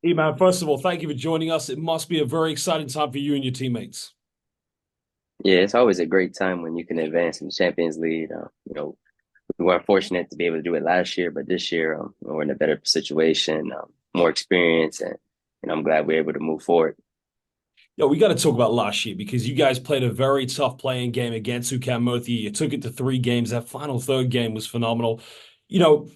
Hey, man, first of all, thank you for joining us. It must be a very exciting time for you and your teammates. Yeah, it's always a great time when you can advance in the Champions League. We weren't fortunate to be able to do it last year, but this year we're in a better situation, more experience, and I'm glad we're able to move forward. Yo, we got to talk about last year because you guys played a very tough playing game against Mothi. You took it to three games. That final third game was phenomenal. You know,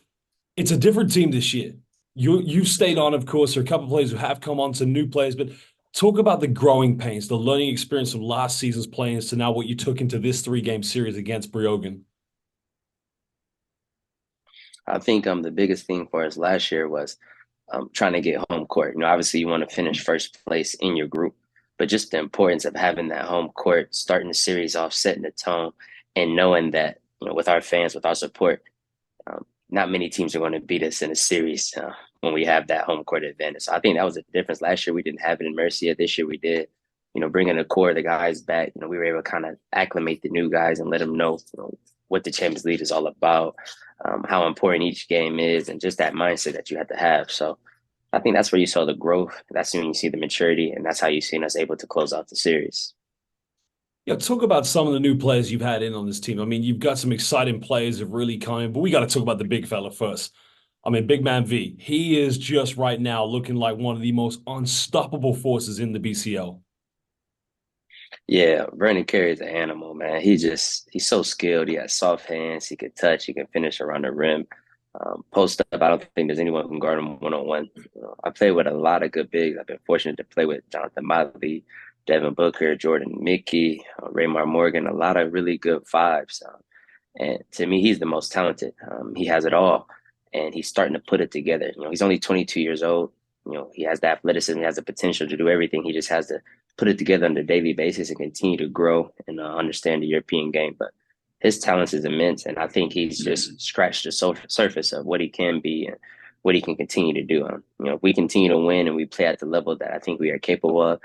it's a different team this year. You've stayed on, of course. There are a couple of players who have come on, to new players, but talk about the growing pains, the learning experience from last season's players to now what you took into this three-game series against Briogan. I think the biggest thing for us last year was trying to get home court. Obviously you want to finish first place in your group, but just the importance of having that home court, starting the series off, setting the tone, and knowing that with our fans, with our support, not many teams are going to beat us in a series when we have that home court advantage. So I think that was the difference. Last year we didn't have it in Mercia. This year we did. Bringing the core of the guys back. We were able to kind of acclimate the new guys and let them know, what the Champions League is all about, how important each game is, and just that mindset that you have to have. So I think that's where you saw the growth. That's when you see the maturity, and that's how you've seen us able to close out the series. Yeah, talk about some of the new players you've had in on this team. I mean, you've got some exciting players have really come in, but we got to talk about the big fella first. I mean, Big Man V. He is just right now looking like one of the most unstoppable forces in the BCL. Yeah, Brandon Carey's an animal, man. He's so skilled. He has soft hands. He can touch. He can finish around the rim. Post up, I don't think there's anyone who can guard him one on one. I played with a lot of good bigs. I've been fortunate to play with Jonathan Motley, Devin Booker, Jordan Mickey, Raymar Morgan, a lot of really good fives. And to me, he's the most talented. He has it all, and he's starting to put it together. He's only 22 years old. He has the athleticism, he has the potential to do everything. He just has to put it together on a daily basis and continue to grow and understand the European game. But his talents is immense, and I think he's just scratched the surface of what he can be and what he can continue to do. If we continue to win and we play at the level that I think we are capable of,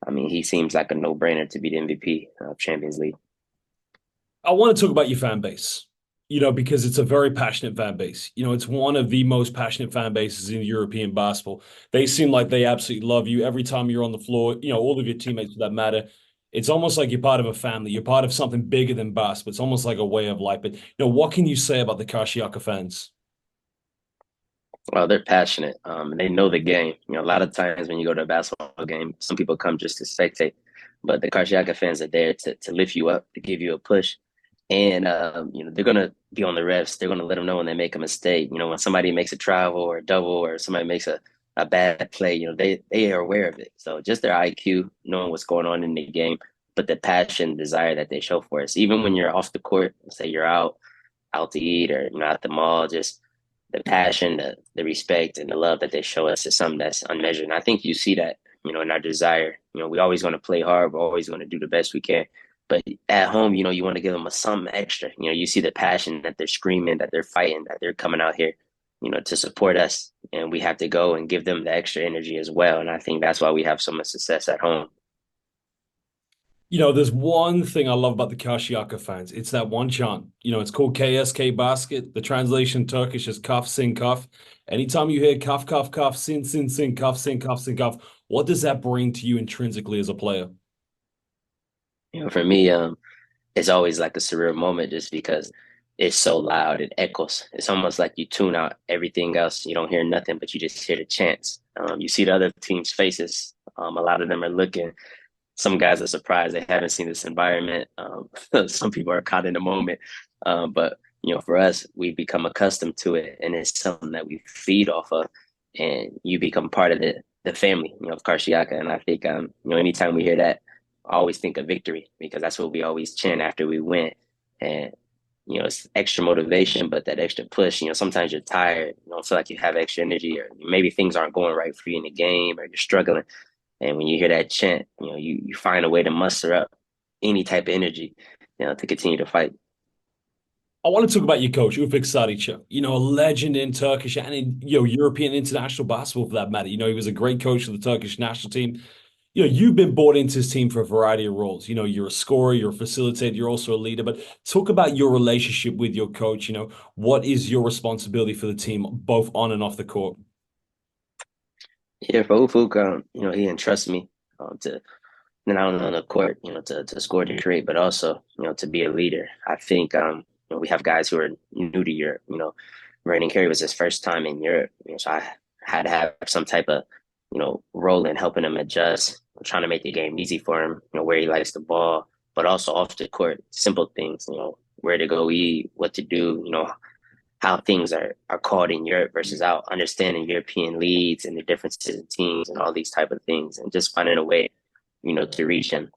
I mean, he seems like a no-brainer to be the MVP of Champions League. I want to talk about your fan base, because it's a very passionate fan base. It's one of the most passionate fan bases in European basketball. They seem like they absolutely love you every time you're on the floor, all of your teammates for that matter. It's almost like you're part of a family. You're part of something bigger than basketball. It's almost like a way of life. But, what can you say about the Karşıyaka fans? Well, they're passionate. They know the game. A lot of times when you go to a basketball game, some people come just to spectate, but the Karşıyaka fans are there to lift you up, to give you a push, and they're gonna be on the refs. They're gonna let them know when they make a mistake. When somebody makes a travel or a double or somebody makes a bad play. They are aware of it. So just their IQ, knowing what's going on in the game, but the passion, desire that they show for us, even when you're off the court, say you're out to eat or at the mall, just the passion, the respect, and the love that they show us is something that's unmeasured. And I think you see that, in our desire. We always want to play hard. We're always going to do the best we can. But at home, you want to give them something extra. You see the passion that they're screaming, that they're fighting, that they're coming out here, to support us. And we have to go and give them the extra energy as well. And I think that's why we have so much success at home. There's one thing I love about the Karşıyaka fans. It's that one chant. It's called KSK Basket. The translation Turkish is kaf, sin, kaf. Anytime you hear kaf, kaf, kaf, sin, sin, sin, kaf, sin, kaf, sin, kaf, what does that bring to you intrinsically as a player? For me, it's always like a surreal moment just because it's so loud. It echoes. It's almost like you tune out everything else. You don't hear nothing, but you just hear the chants. You see the other team's faces. A lot of them are looking. Some guys are surprised they haven't seen this environment. Some people are caught in the moment. But for us, we become accustomed to it, and it's something that we feed off of, and you become part of the family, of Karşıyaka. And I think anytime we hear that, I always think of victory because that's what we always chant after we win. And it's extra motivation, but that extra push. Sometimes you're tired, you don't feel like you have extra energy, or maybe things aren't going right for you in the game, or you're struggling. And when you hear that chant, you find a way to muster up any type of energy, to continue to fight. I want to talk about your coach, Ufuk Sarıca. A legend in Turkish and in European international basketball for that matter. He was a great coach for the Turkish national team. You've been brought into his team for a variety of roles. You're a scorer, you're a facilitator, you're also a leader. But talk about your relationship with your coach. What is your responsibility for the team, both on and off the court? Yeah, for Ufuk, he entrusts me to not only on the court, to score to create, but also, to be a leader. I think we have guys who are new to Europe. Brandon Carey was his first time in Europe, so I had to have some type of, role in helping him adjust, trying to make the game easy for him, where he likes the ball, but also off the court, simple things, where to go eat, what to do, how things are called in Europe versus out, understanding European leagues and the differences in teams and all these type of things, and just finding a way, to reach him.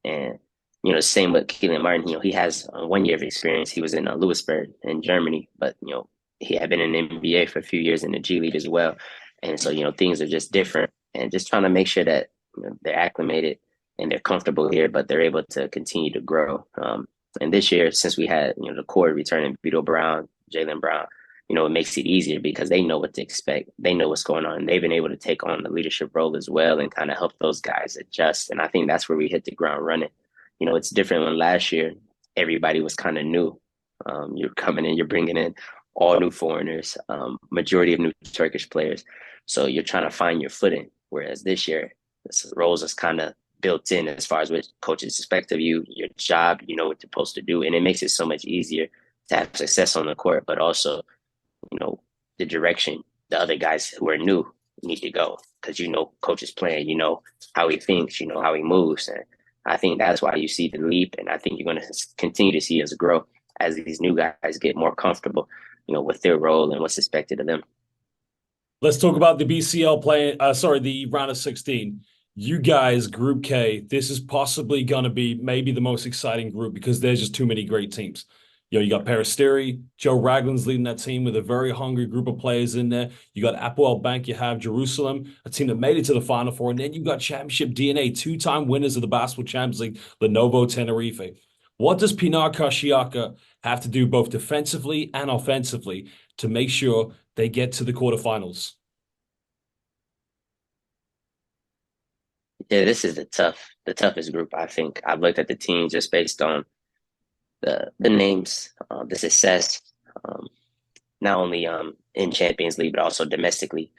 And same with Keelan Martin. He has 1 year of experience. He was in Lewisburg in Germany, but he had been in the NBA for a few years in the G League as well. And so things are just different, and just trying to make sure that they're acclimated and they're comfortable here, but they're able to continue to grow. And this year, since we had the core returning Vito Brown, Jalen Brown, it makes it easier because they know what to expect. They know what's going on. They've been able to take on the leadership role as well and kind of help those guys adjust. And I think that's where we hit the ground running. It's different when last year everybody was kind of new. You're coming in, you're bringing in all new foreigners, majority of new Turkish players. So you're trying to find your footing. Whereas this year, the roles is kind of built in as far as what coaches expect of you, your job, you know what you're supposed to do. And it makes it so much easier to have success on the court, but also, you know, the direction the other guys who are new need to go. Because coach is playing, how he thinks, how he moves. And I think that's why you see the leap. And I think you're going to continue to see us grow as these new guys get more comfortable, with their role and what's expected of them. Let's talk about the BCL play. The round of 16. You guys, Group K, this is possibly going to be maybe the most exciting group because there's just too many great teams. You got Peristeri, Joe Ragland's leading that team with a very hungry group of players in there. You got Apoel Bank, you have Jerusalem, a team that made it to the Final Four, and then you got championship DNA, two-time winners of the Basketball Champions League, Lenovo Tenerife. What does Pınar Karşıyaka have to do both defensively and offensively to make sure they get to the quarterfinals? Yeah, this is the toughest group. I think I've looked at the team just based on the names, the success, um, not only in Champions League but also domestically.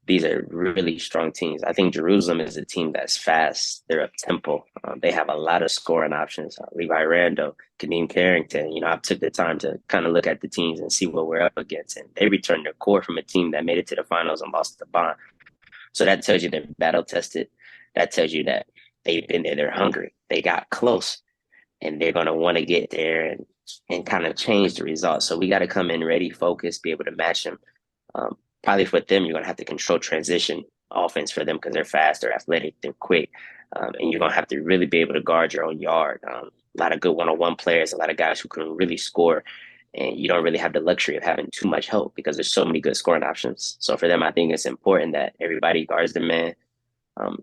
These are really strong teams. I think Jerusalem is a team that's fast. They're up tempo. They have a lot of scoring options. Levi Rando, Kadeem Carrington. I've took the time to kind of look at the teams and see what we're up against. And they returned their core from a team that made it to the finals and lost the bond. So that tells you they're battle tested. That tells you that they've been there. They're hungry. They got close, and they're going to want to get there and kind of change the results. So we got to come in ready, focused, be able to match them. Probably for them, you're going to have to control transition offense for them because they're fast, they're athletic, they're quick. And you're going to have to really be able to guard your own yard. A lot of good one-on-one players, a lot of guys who can really score. And you don't really have the luxury of having too much help because there's so many good scoring options. So for them, I think it's important that everybody guards the man,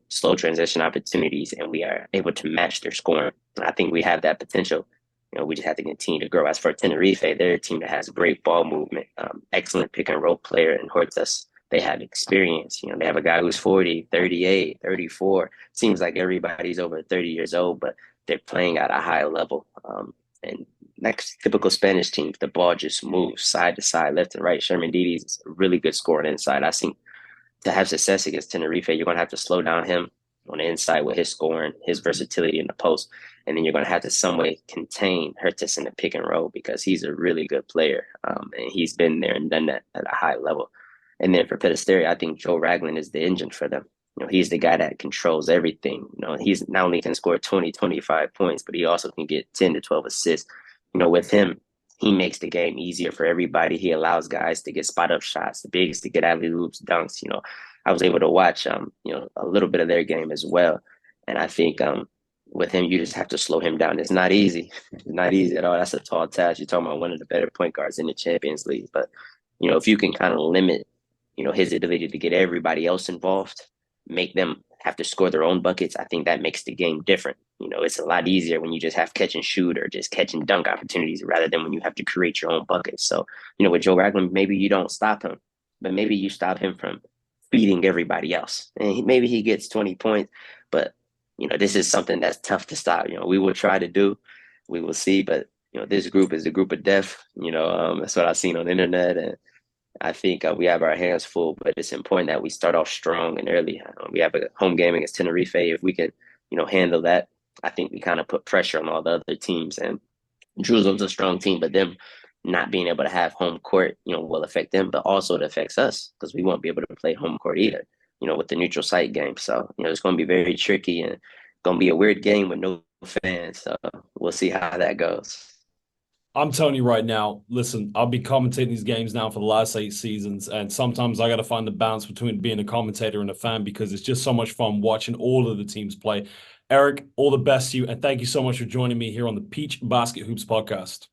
slow transition opportunities, and we are able to match their scoring. I think we have that potential. We just have to continue to grow. As for Tenerife, they're a team that has great ball movement, excellent pick and roll player, and Hortus. They have experience. They have a guy who's 40, 38, 34. Seems like everybody's over 30 years old, but they're playing at a high level. And next typical Spanish teams, the ball just moves side to side, left and right. Sherman Didi is a really good scorer inside. I think to have success against Tenerife, you're going to have to slow down him on the inside with his scoring, his versatility in the post. And then you're going to have to some way contain Hertis in the pick and roll because he's a really good player. And he's been there and done that at a high level. And then for Pedesteri, I think Joe Ragland is the engine for them. He's the guy that controls everything. He's not only can score 20, 25 points, but he also can get 10 to 12 assists. With him, he makes the game easier for everybody. He allows guys to get spot up shots, the bigs to get alley oops, dunks. I was able to watch a little bit of their game as well. And I think with him, you just have to slow him down. It's not easy. It's not easy at all. That's a tall task. You're talking about one of the better point guards in the Champions League. But if you can kind of limit his ability to get everybody else involved, make them have to score their own buckets, I think that makes the game different. It's a lot easier when you just have catch and shoot or just catch and dunk opportunities rather than when you have to create your own buckets. So, with Joe Ragland, maybe you don't stop him, but maybe you stop him from feeding everybody else. And maybe he gets 20 points, but, this is something that's tough to stop. We will try to do, we will see, but, this group is a group of death. That's what I've seen on the internet. And I think we have our hands full, but it's important that we start off strong and early. We have a home game against Tenerife. If we can, handle that, I think we kind of put pressure on all the other teams. And Jerusalem's a strong team, but them not being able to have home court, will affect them, but also it affects us because we won't be able to play home court either, with the neutral site game. So, it's going to be very tricky and going to be a weird game with no fans. So we'll see how that goes. I'm telling you right now, listen, I'll be commentating these games now for the last 8 seasons, and sometimes I got to find the balance between being a commentator and a fan because it's just so much fun watching all of the teams play. Errick, all the best to you, and thank you so much for joining me here on the Peach Basket Hoops podcast.